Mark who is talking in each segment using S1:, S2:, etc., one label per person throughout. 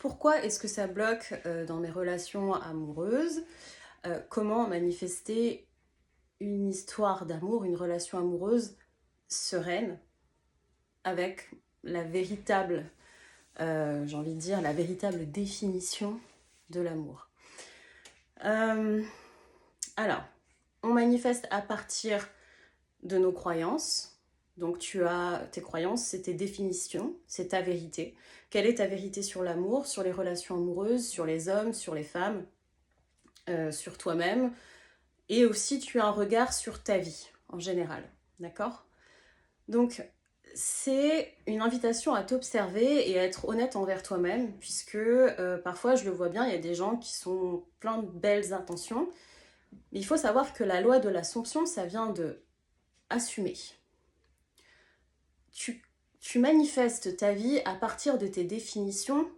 S1: pourquoi est-ce que ça bloque dans mes relations amoureuses? Comment manifester une histoire d'amour, une relation amoureuse sereine avec la véritable, j'ai envie de dire, la véritable définition de l'amour. Euh, alors, on manifeste à partir de nos croyances. Donc tu as tes croyances, c'est tes définitions, c'est ta vérité. Quelle est ta vérité sur l'amour, sur les relations amoureuses, sur les hommes, sur les femmes, sur toi-même? Et aussi tu as un regard sur ta vie en général, d'accord? Donc c'est une invitation à t'observer et à être honnête envers toi-même, puisque parfois je le vois bien, il y a des gens qui sont plein de belles intentions, mais il faut savoir que la loi de l'Assomption, ça vient de assumer. Tu manifestes ta vie à partir de tes définitions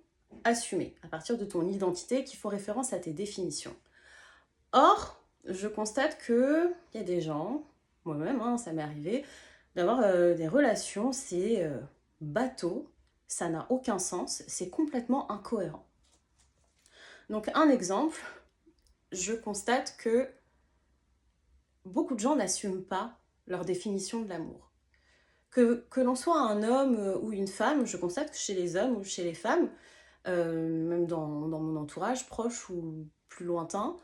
S1: assumées, à partir de ton identité qui font référence à tes définitions. Or, je constate qu'il y a des gens, moi-même, hein, ça m'est arrivé, d'avoir des relations, c'est bateau, ça n'a aucun sens, c'est complètement incohérent. Donc un exemple, je constate que beaucoup de gens n'assument pas leur définition de l'amour. Que l'on soit un homme ou une femme, je constate que chez les hommes ou chez les femmes, même dans mon entourage proche ou plus lointain,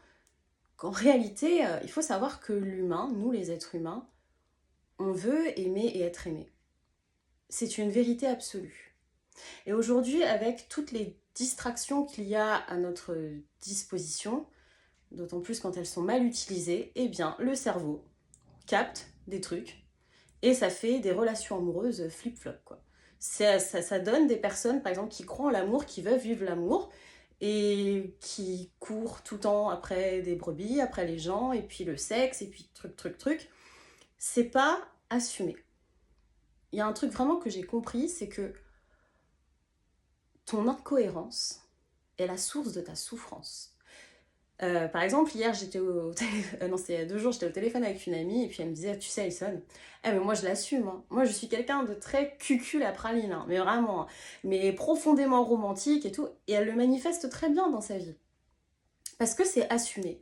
S1: qu'en réalité, il faut savoir que l'humain, nous les êtres humains, on veut aimer et être aimé. C'est une vérité absolue. Et aujourd'hui, avec toutes les distractions qu'il y a à notre disposition, d'autant plus quand elles sont mal utilisées, eh bien, le cerveau capte des trucs et ça fait des relations amoureuses flip-flop, quoi. Ça donne des personnes, par exemple, qui croient en l'amour, qui veulent vivre l'amour et qui courent tout le temps après des brebis, après les gens, et puis le sexe, et puis truc. C'est pas assumé. Il y a un truc vraiment que j'ai compris, c'est que ton incohérence est la source de ta souffrance. Par exemple, hier, j'étais au téléphone, non, c'était il y a 2 jours, j'étais au téléphone avec une amie et puis elle me disait, tu sais, Alison, mais moi je l'assume, hein. Moi je suis quelqu'un de très cucul à praline, hein, mais vraiment, hein, mais profondément romantique et tout, et elle le manifeste très bien dans sa vie, parce que c'est assumé.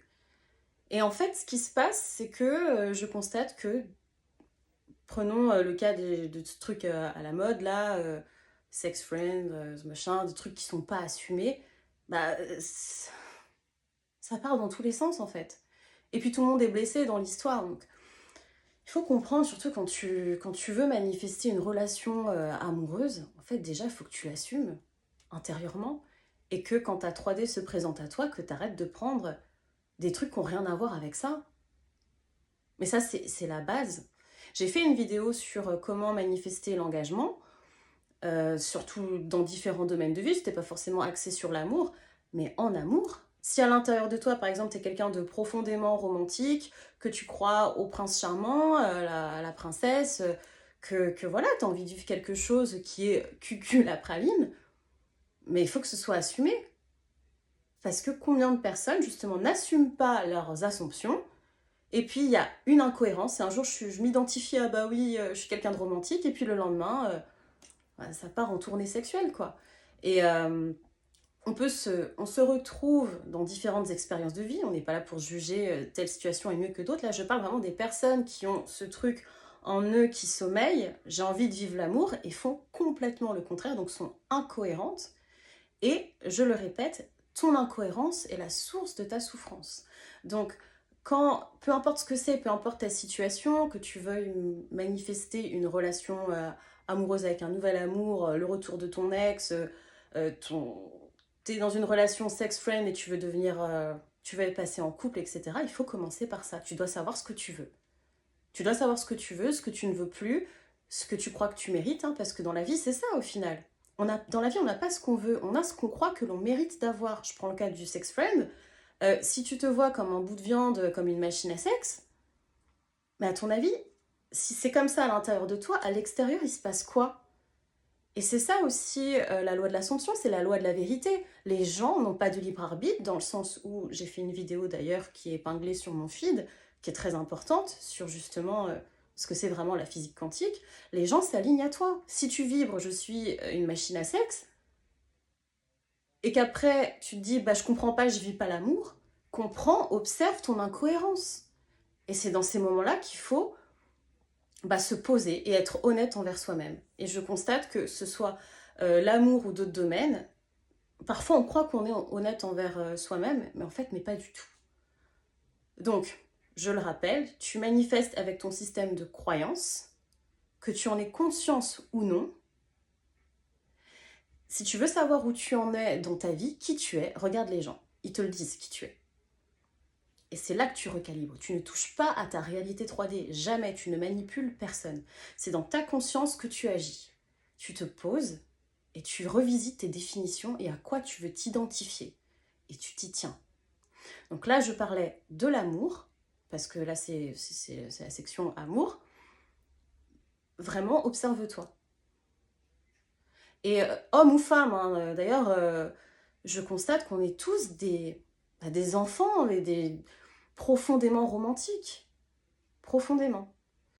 S1: Et en fait, ce qui se passe, c'est que je constate que, prenons le cas de ce truc à la mode, là, sex friend, machin, des trucs qui sont pas assumés, bah, ça part dans tous les sens en fait. Et puis tout le monde est blessé dans l'histoire. Donc il faut comprendre, surtout quand tu veux manifester une relation amoureuse, en fait déjà il faut que tu l'assumes intérieurement. Et que quand ta 3D se présente à toi, que tu arrêtes de prendre des trucs qui n'ont rien à voir avec ça. Mais ça c'est la base. J'ai fait une vidéo sur comment manifester l'engagement, surtout dans différents domaines de vie. C'était pas forcément axé sur l'amour, mais en amour. Si à l'intérieur de toi, par exemple, tu es quelqu'un de profondément romantique, que tu crois au prince charmant, à la princesse, que voilà, tu as envie de vivre quelque chose qui est cucul à praline, mais il faut que ce soit assumé. Parce que combien de personnes, justement, n'assument pas leurs assumptions, et puis il y a une incohérence, et un jour je m'identifie, ah bah oui, je suis quelqu'un de romantique, et puis le lendemain, ça part en tournée sexuelle, quoi. Et on se retrouve dans différentes expériences de vie. On n'est pas là pour juger telle situation est mieux que d'autres. Là, je parle vraiment des personnes qui ont ce truc en eux qui sommeillent. J'ai envie de vivre l'amour et font complètement le contraire, donc sont incohérentes. Et je le répète, ton incohérence est la source de ta souffrance. Donc, peu importe ce que c'est, peu importe ta situation, que tu veuilles manifester une relation amoureuse avec un nouvel amour, le retour de ton ex, t'es dans une relation sex-friend et tu veux passer en couple, etc., il faut commencer par ça. Tu dois savoir ce que tu veux. Tu dois savoir ce que tu veux, ce que tu ne veux plus, ce que tu crois que tu mérites, hein, parce que dans la vie, c'est ça au final. Dans la vie, on n'a pas ce qu'on veut, on a ce qu'on croit que l'on mérite d'avoir. Je prends le cas du sex-friend. Si tu te vois comme un bout de viande, comme une machine à sexe, mais à ton avis, si c'est comme ça à l'intérieur de toi, à l'extérieur, il se passe quoi? Et c'est ça aussi la loi de l'Assomption, c'est la loi de la vérité. Les gens n'ont pas de libre arbitre, dans le sens où j'ai fait une vidéo d'ailleurs qui est épinglée sur mon feed, qui est très importante, sur justement ce que c'est vraiment la physique quantique. Les gens s'alignent à toi. Si tu vibres, je suis une machine à sexe, et qu'après tu te dis bah je comprends pas, je vis pas l'amour, comprends, observe ton incohérence. Et c'est dans ces moments-là qu'il faut se poser et être honnête envers soi-même. Et je constate que ce soit l'amour ou d'autres domaines, parfois on croit qu'on est honnête envers soi-même, mais en fait, mais pas du tout. Donc, je le rappelle, tu manifestes avec ton système de croyance, que tu en aies conscience ou non. Si tu veux savoir où tu en es dans ta vie, qui tu es, regarde les gens. Ils te le disent qui tu es. Et c'est là que tu recalibres. Tu ne touches pas à ta réalité 3D. Jamais. Tu ne manipules personne. C'est dans ta conscience que tu agis. Tu te poses et tu revisites tes définitions et à quoi tu veux t'identifier. Et tu t'y tiens. Donc là, je parlais de l'amour, parce que là, c'est la section amour. Vraiment, observe-toi. Et homme ou femme, hein, d'ailleurs, je constate qu'on est tous des enfants, des profondément romantiques. Profondément.